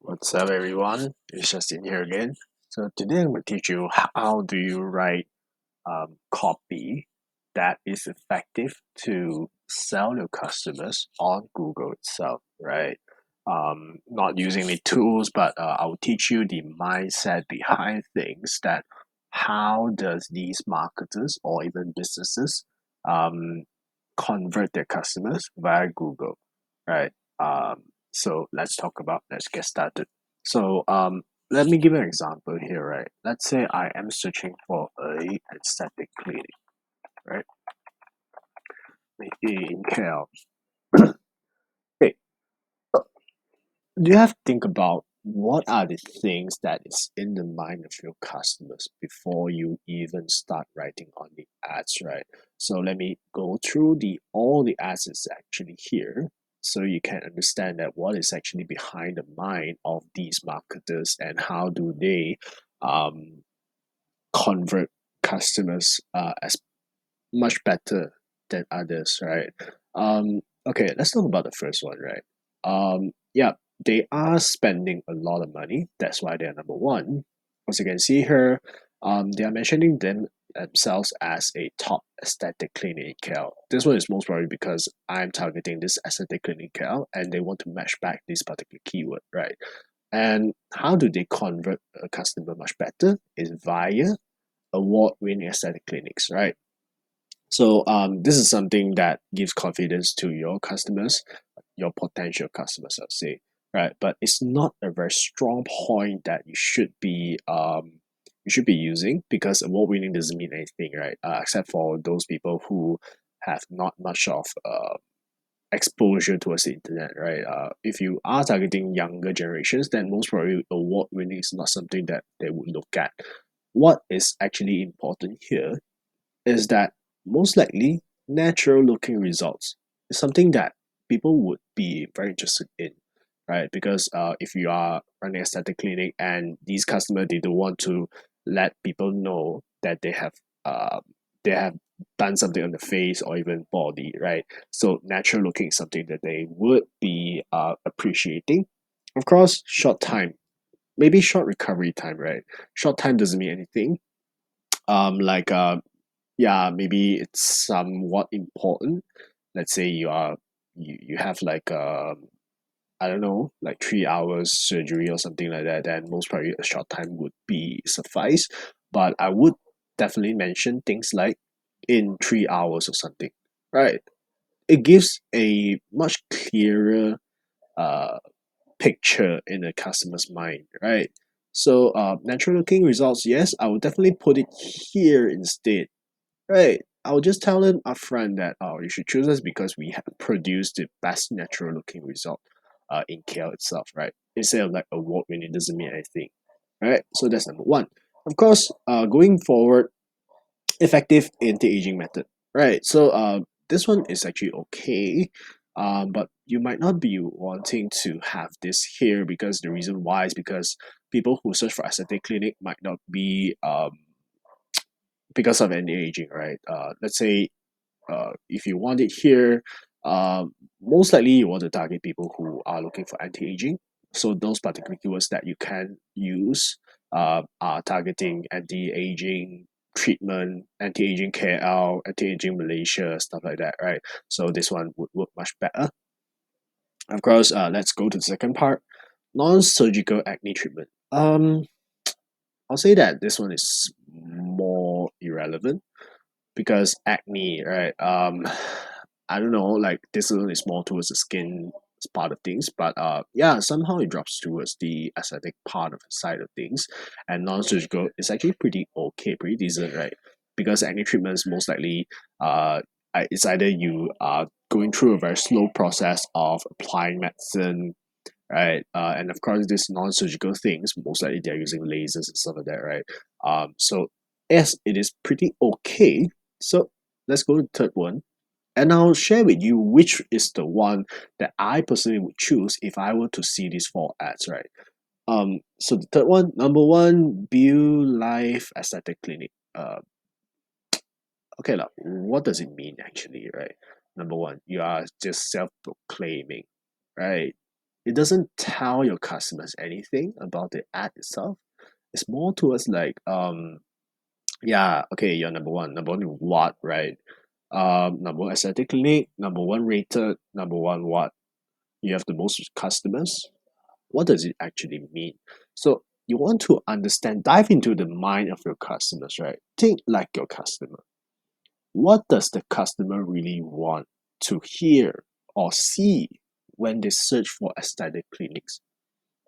What's up, everyone? It's Justin here again. So today I'm going to teach you how do you write copy that is effective to sell your customers on Google itself, right? Not using the tools, but I'll teach you the mindset behind things. That how does these marketers or even businesses um, convert their customers via Google, right? Um, let's get started. So let me give an example here, right? Let's say I am searching for a aesthetic clinic, right? Maybe in KL. Hey, do you have to think about what are the things that is in the mind of your customers before you even start writing on the ads, right? So let me go through the all the ads is actually here, so you can understand that what is actually behind the mind of these marketers and how do they um, convert customers as much better than others, right? Okay, let's talk about the first one, right? Yeah, they are spending a lot of money. That's why they're number one. As you can see here, they are mentioning themselves as a top aesthetic clinic in KL. This one is most probably because I'm targeting this aesthetic clinic in KL and they want to match back this particular keyword, right? And how do they convert a customer much better? Is via award-winning aesthetic clinics, right? So this is something that gives confidence to your customers, your potential customers, I'll say, right? But it's not a very strong point that you should be using because award winning doesn't mean anything, right? Except for those people who have not much of exposure towards the internet, right? If you are targeting younger generations, then most probably award winning is not something that they would look at. What is actually important here is that most likely natural looking results is something that people would be very interested in, right? Because if you are running a aesthetic clinic and these customers they don't want to let people know that uh, they have done something on the face or even body, right? So natural looking is something that they would be appreciating. Of course, short time, maybe short recovery time, right? Short time doesn't mean anything. Like yeah, maybe it's somewhat important. Let's say you have like I don't know, like 3 hours surgery or something like that, then most probably a short time would be suffice. But I would definitely mention things like in 3 hours or something, right? It gives a much clearer uh picture in the customer's mind, right? So natural looking results, yes, I would definitely put it here instead. Right. I'll just tell them upfront that you should choose us because we have produced the best natural looking result in KL itself, right? Instead of like award winning doesn't mean anything. Right? So that's number one. Of course, going forward, effective anti-aging method. Right. So this one is actually okay. But you might not be wanting to have this here because the reason why is because people who search for aesthetic clinic might not be because of anti-aging, right? Let's say if you want it here, most likely you want to target people who are looking for anti-aging. So those particular keywords that you can use are targeting anti-aging treatment, anti-aging KL, anti-aging Malaysia, stuff like that, right? So this one would work much better. Of course, let's go to the second part, non-surgical acne treatment. I'll say that this one is more irrelevant because acne, right? I don't know, like this one is more towards the skin part of things, but yeah, somehow it drops towards the aesthetic part of the side of things, and non-surgical is actually pretty okay, pretty decent, right? Because acne treatments most likely, it's either you are going through a very slow process of applying medicine, right? And of course, these non-surgical things, most likely they're using lasers and stuff like that, right? So yes, it is pretty okay. So let's go to the third one. And I'll share with you which is the one that I personally would choose if I were to see these four ads, right? So the third one, number one, View Life Aesthetic Clinic. Okay, lah, what does it mean actually, right? Number one, you are just self-proclaiming, right? It doesn't tell your customers anything about the ad itself. It's more towards like yeah, okay, you're number one in what, right? Number one aesthetic clinic, number one rated, number one what? You have the most customers. What does it actually mean? So you want to understand, dive into the mind of your customers, right? Think like your customer. What does the customer really want to hear or see when they search for aesthetic clinics?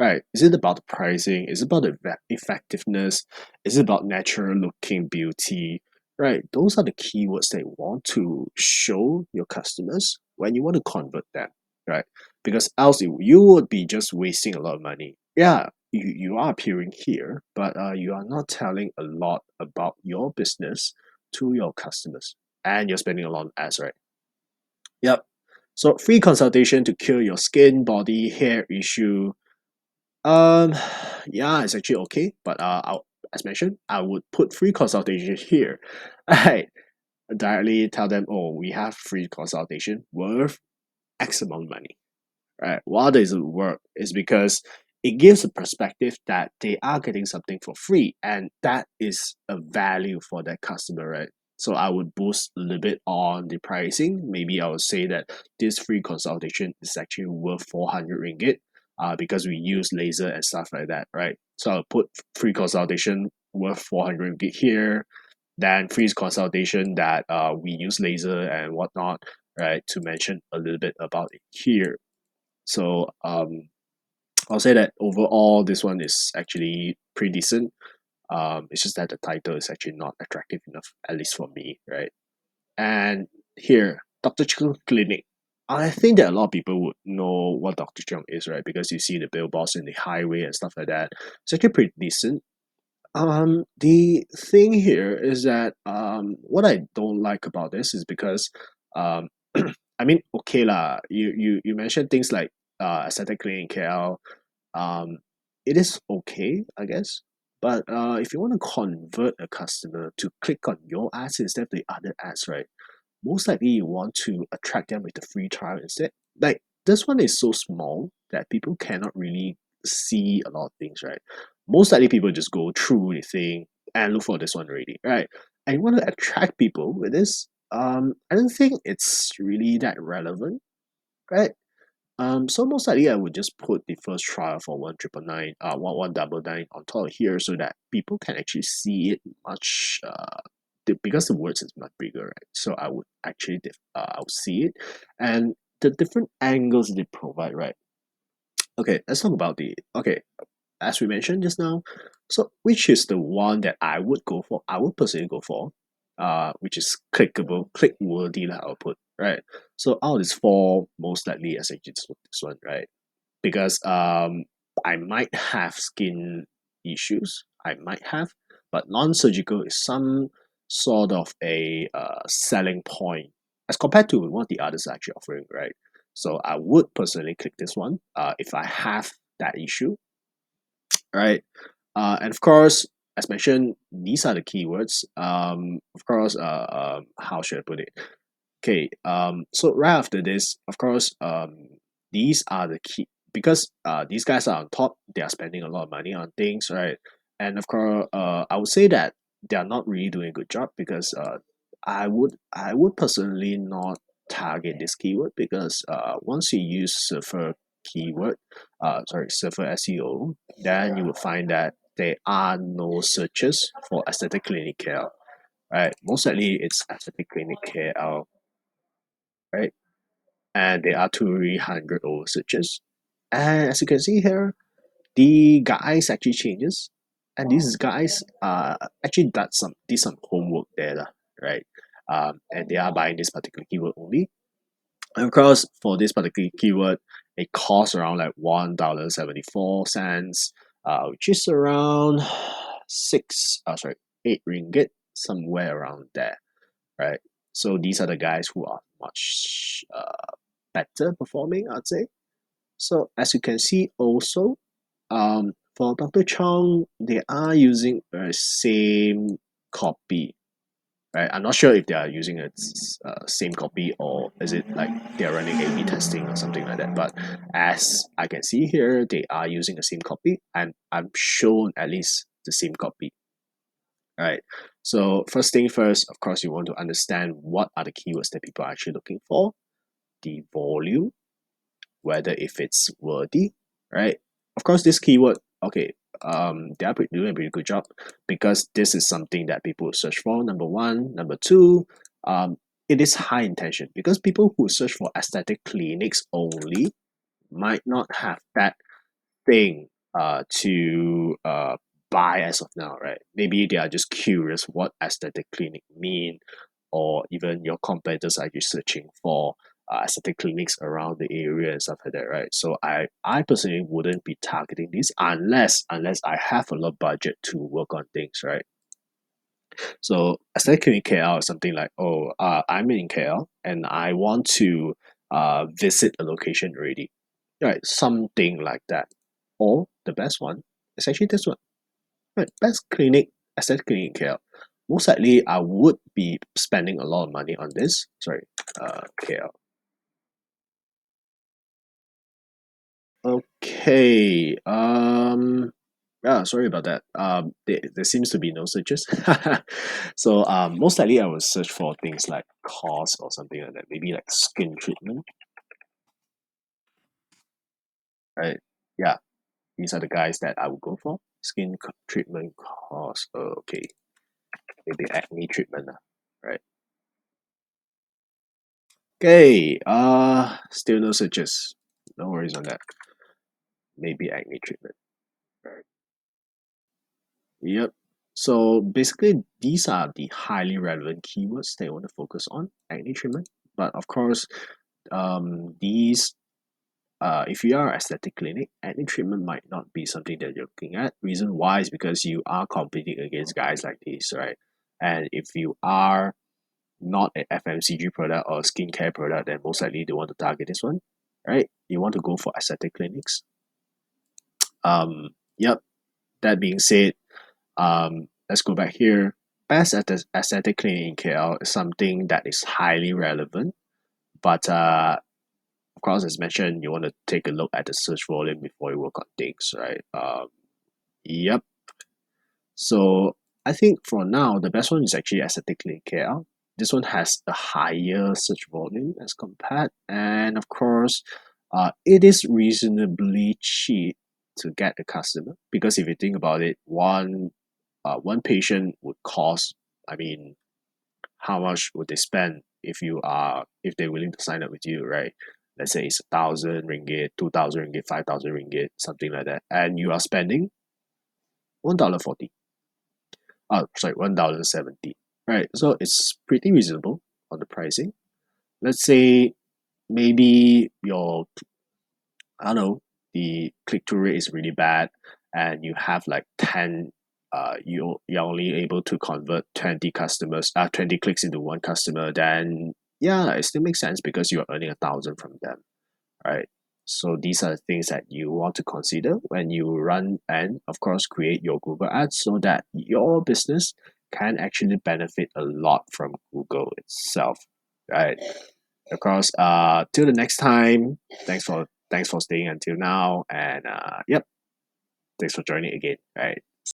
Right. Is it about the pricing? Is it about the effectiveness? Is it about natural looking beauty? Right. Those are the keywords that you want to show your customers when you want to convert them. Right. Because else you would be just wasting a lot of money. Yeah, you are appearing here, but you are not telling a lot about your business to your customers. And you're spending a lot on ads, right? Yep. So free consultation to cure your skin, body, hair issue, um, yeah, it's actually okay, but as mentioned, I would put free consultation here. I directly tell them, oh, we have free consultation worth X amount of money. Right? Why does it work? Is because it gives a perspective that they are getting something for free, and that is a value for that customer, right? So I would boost a little bit on the pricing. Maybe I would say that this free consultation is actually worth 400 ringgit, because we use laser and stuff like that, right? So I'll put free consultation worth 400 ringgit here, then free consultation that we use laser and whatnot, right? To mention a little bit about it here. So I'll say that overall this one is actually pretty decent. It's just that the title is actually not attractive enough, at least for me, right? And here, Dr. Chung Clinic. I think that a lot of people would know what Dr. Chung is, right? Because you see the billboards in the highway and stuff like that. It's actually pretty decent. The thing here is that what I don't like about this is because um, I mean, okay lah. You mentioned things like aesthetic clinic in KL. Um, it is okay, I guess. But if you want to convert a customer to click on your ads instead of the other ads, right? Most likely you want to attract them with the free trial instead. Like this one is so small that people cannot really see a lot of things, right? Most likely people just go through the thing and look for this one already, right? And you want to attract people with this. I don't think it's really that relevant, right? So most likely I would just put the first trial for 1999, 1199 on top of here so that people can actually see it much because the words is much bigger, right? So I would actually I would see it and the different angles they provide, right? Okay, let's talk about the okay, as we mentioned just now. So which is the one that I would go for? I would personally go for, which is clickable, click worthy lah, I'll put, right? So out of these four, most likely as actually this one, right? Because I might have skin issues. I might have, but non-surgical is some sort of a selling point as compared to what the others are actually offering, right? So I would personally click this one if I have that issue, right? And of course, as mentioned, these are the keywords. Of course, how should I put it? Okay, so right after this, of course, these are the key because these guys are on top, they are spending a lot of money on things, right? And of course, I would say that they are not really doing a good job because I would personally not target this keyword because once you use surfer keyword, surfer SEO, then you will find that there are no searches for aesthetic clinic KL, right? Most likely it's aesthetic clinic KL, right? And there are 300 over searches. And as you can see here, the guys actually changes. And these guys actually did some homework there, lah, right? And they are buying this particular keyword only. And of course, for this particular keyword, it costs around like $1.74, which is around eight ringgit, somewhere around there, right? So these are the guys who are much better performing, I'd say. So as you can see also, for Dr. Chong, they are using the same copy, right? I'm not sure if they are using a same copy or is it like they're running A/B testing or something like that. But as I can see here, they are using the same copy, and I'm shown at least the same copy, right? So first thing first, of course, you want to understand what are the keywords that people are actually looking for, the volume, whether if it's worthy, right? Of course, this keyword, okay, they are doing a pretty good job because this is something that people search for. Number one, number two, it is high intention because people who search for aesthetic clinics only might not have that thing to buy as of now, right? Maybe they are just curious what aesthetic clinic mean, or even your competitors are just searching for aesthetic clinics around the area and stuff like that, right? So I personally wouldn't be targeting this unless I have a lot of budget to work on things, right? So aesthetic clinic KL is something like, oh, I'm in KL and I want to visit a location already, right? Something like that. Or the best one is actually this one, right? Best clinic, aesthetic clinic in KL. Most likely, I would be spending a lot of money on this. Sorry, KL. Okay. Yeah, sorry about that. There seems to be no searches. So most likely I will search for things like cost or something like that. Maybe like skin treatment, right? Yeah, these are the guys that I would go for. Treatment cost. Okay, maybe acne treatment, right? Okay. Still no searches. No worries on that. Maybe acne treatment. Right. Yep. So basically, these are the highly relevant keywords that you want to focus on. Acne treatment, but of course, these if you are aesthetic clinic, acne treatment might not be something that you're looking at. Reason why is because you are competing against guys like this, right? And if you are not an FMCG product or skincare product, then most likely they want to target this one, right? You want to go for aesthetic clinics. Yep. That being said, let's go back here. Best aesthetic clinic in KL is something that is highly relevant, but of course, as mentioned, you want to take a look at the search volume before you work on things, right? Yep. So I think for now, the best one is actually aesthetically KL. This one has a higher search volume as compared, and of course, it is reasonably cheap to get a customer because if you think about it, one patient would cost. I mean, how much would they spend if they're willing to sign up with you, right? Let's say it's 1,000 ringgit, 2,000 ringgit, 5,000 ringgit, something like that, and you are spending $1.40. Oh, sorry, $1.70. Right, so it's pretty reasonable on the pricing. Let's say maybe your I don't know, the click through rate is really bad, and you have like 10, you're only able to convert 20 customers, 20 clicks into one customer, then yeah, it still makes sense because you're earning 1,000 from them, right? So these are the things that you want to consider when you run and of course create your Google ads so that your business can actually benefit a lot from Google itself, right? Of course, till the next time, thanks for staying until now, and yep, thanks for joining again, right?